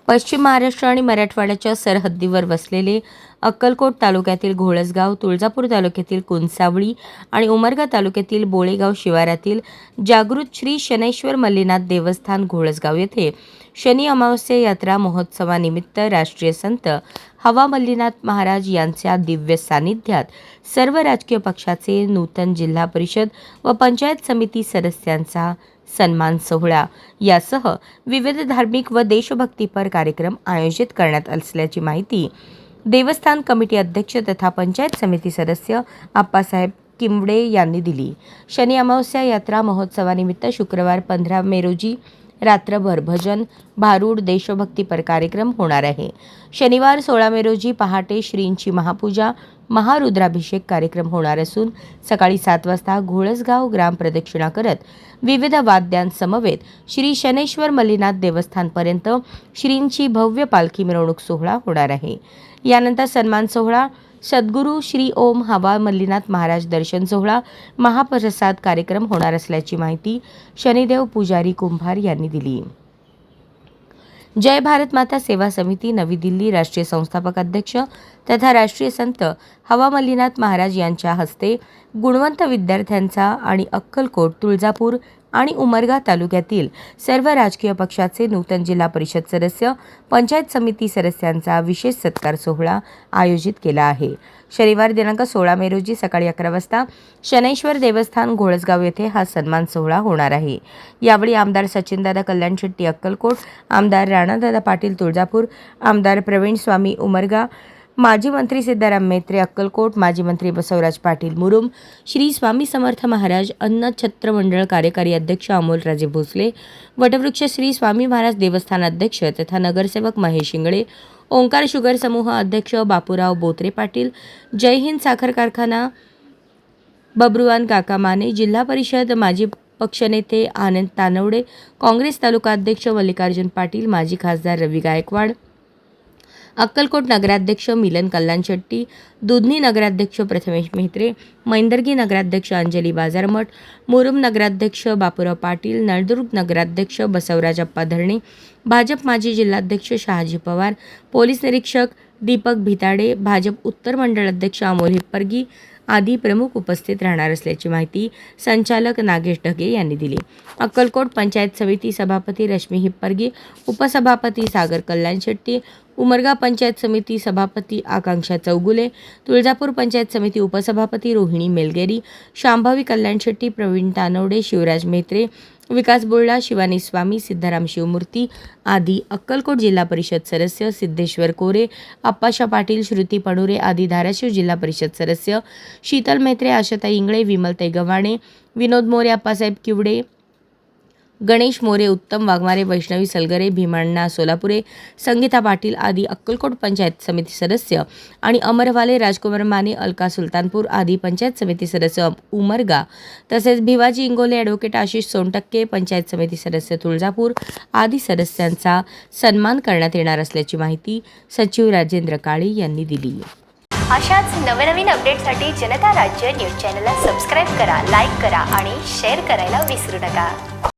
पश्चिम महाराष्ट्र आणि मराठवाड्याच्या सरहद्दीवर वसलेले अक्कलकोट तालुक्यातील घोळसगाव, तुळजापूर तालुक्यातील कुंचावळी आणि उमरगा तालुक्यातील बोळेगाव शिवारातील जागृत श्री शनैश्वर मल्लीनाथ देवस्थान घोळसगाव येथे शनी अमावस्या यात्रा महोत्सवानिमित्त राष्ट्रीय संत हवा मल्लीनाथ महाराज यांच्या दिव्य सानिध्यात सर्व राजकीय पक्षाचे नूतन जिल्हा परिषद व पंचायत समिती सदस्यांचा सन्मान सोहळा यासह विविध धार्मिक व देशभक्तीपर कार्यक्रम आयोजित करण्यात असल्याची माहिती देवस्थान कमिटी अध्यक्ष तथा पंचायत समिती सदस्य आप्पासाहेब किंवडे यांनी दिली। शनी अमावस्या यात्रा महोत्सवानिमित्त शुक्रवार 15 मे रोजी रात्रभर भजन, भारूड, देशभक्तीपर कार्यक्रम होणार आहे। शनिवार 16 मे रोजी पहाटे श्रींची महापूजा, महारुद्राभिषेक कार्यक्रम होणार असून सकाळी 7 वाजता घोळसगाव ग्राम प्रदक्षिणा करत विविध वाद्यांसमवेत श्री शनैश्वर मल्लीनाथ देवस्थानपर्यंत श्रींची भव्य पालखी मिरवणूक सोहळा होणार आहे। यानंतर सन्मान सोहळा, सद्गुरू श्री ओम हवा मल्लीनाथ महाराज दर्शन सोहळा, महाप्रसाद कार्यक्रम होणार असल्याची माहिती शनिदेव पुजारी कुंभार यांनी दिली। जय भारत माता सेवा समिती नवी दिल्ली राष्ट्रीय संस्थापक अध्यक्ष तथा राष्ट्रीय संत हवा मल्लीनाथ महाराज यांच्या हस्ते गुणवंत विद्यार्थ्यांचा आणि अक्कलकोट, तुळजापूर आणि उमरगा तालुक्यातील सर्व राजकीय पक्षाचे नूतन जिल्हा परिषद सदस्य, पंचायत समिती सदस्यांचा विशेष सत्कार सोहळा आयोजित केला आहे। शनिवार दिनांक 16 मे रोजी सकाळी 11 वाजता शनैश्वर देवस्थान घोळसगाव येथे हा सन्मान सोहळा होणार आहे। यावेळी आमदार सचिनदादा कल्याण शेट्टी अक्कलकोट, आमदार राणादादा पाटील तुळजापूर, आमदार प्रवीण स्वामी उमरगा, माजी मंत्री सिद्धाराम मेत्रे अक्कलकोट, माजी मंत्री बसवराज पाटील मुरुम, श्री स्वामी समर्थ महाराज अन्न छत्र मंडळ कार्यकारी अध्यक्ष अमोलराजे भोसले, वटवृक्ष श्री स्वामी महाराज देवस्थान अध्यक्ष तथा नगरसेवक महेश इंगळे, ओंकार शुगर समूह अध्यक्ष बापूराव बोत्रे पाटील, जय हिंद साखर कारखाना बबरुवान काका माने, जिल्हा परिषद माजी पक्षनेते आनंद तानवडे, काँग्रेस तालुका अध्यक्ष मल्लिकार्जुन पाटील, माजी खासदार रवी गायकवाड, अक्कलकोट नगराध्यक्ष मिलन कल्याण शेट्टी, दुधनी नगराध्यक्ष प्रथमेश मेहत्रे, मैंदर्गी नगराध्यक्ष अंजली बाजारमठ, मुरुम नगराध्यक्ष बापूराव पाटील, नळदुर्ग नगराध्यक्ष बसवराज अप्पा धरणे, भाजप माजी जिल्हाध्यक्ष शहाजी पवार, पोलीस निरीक्षक दीपक भिताडे, भाजप उत्तर मंडळ अध्यक्ष अमोल हिप्परगी आदी प्रमुख उपस्थित राहणार असल्याची माहिती संचालक नागेश ढगे यांनी दिली। अक्कलकोट पंचायत समिती सभापती रश्मी हिप्परगी, उपसभापती सागर कल्याण शेट्टी, उमरगा पंचायत समिती सभापती आकांक्षा चौगुले, तुळजापूर पंचायत समिती उपसभापती रोहिणी मेलगेरी, शांभवी कल्याण शेट्टी, प्रवीण तानवडे, शिवराज मेहत्रे, विकास बोळला, शिवानी स्वामी, सिद्धाराम शिवमूर्ती आदी अक्कलकोट जिल्हा परिषद सदस्य, सिद्धेश्वर कोरे, अप्पाशा पाटील, श्रुती पणुरे आदी धाराशिव जिल्हा परिषद सदस्य, शीतल मेहत्रे, आशाता इंगळे, विमलताई गव्हाणे, विनोद मोरे, आप्पासाहेब किवडे, गणेश मोरे, उत्तम वाघमारे, वैष्णवी सलगरे, भीमाण्णा सोलापुरे, संगीता पाटील आदी अक्कलकोट पंचायत समिती सदस्य आणि अमरवाले, राजकुमार माने, अलका सुलतानपूर आदी पंचायत समिती सदस्य उमरगा तसेच भिवाजी इंगोले, ॲडव्होकेट आशिष सोनटक्के, पंचायत समिती सदस्य तुळजापूर आदी सदस्यांचा सन्मान करण्यात येणार असल्याची माहिती सचिव राजेंद्र काळे यांनी दिली। अशाच नवनवीन अपडेटसाठी जनता राज्य न्यूज चॅनलला सबस्क्राईब करा, लाईक करा आणि शेअर करायला विसरू नका।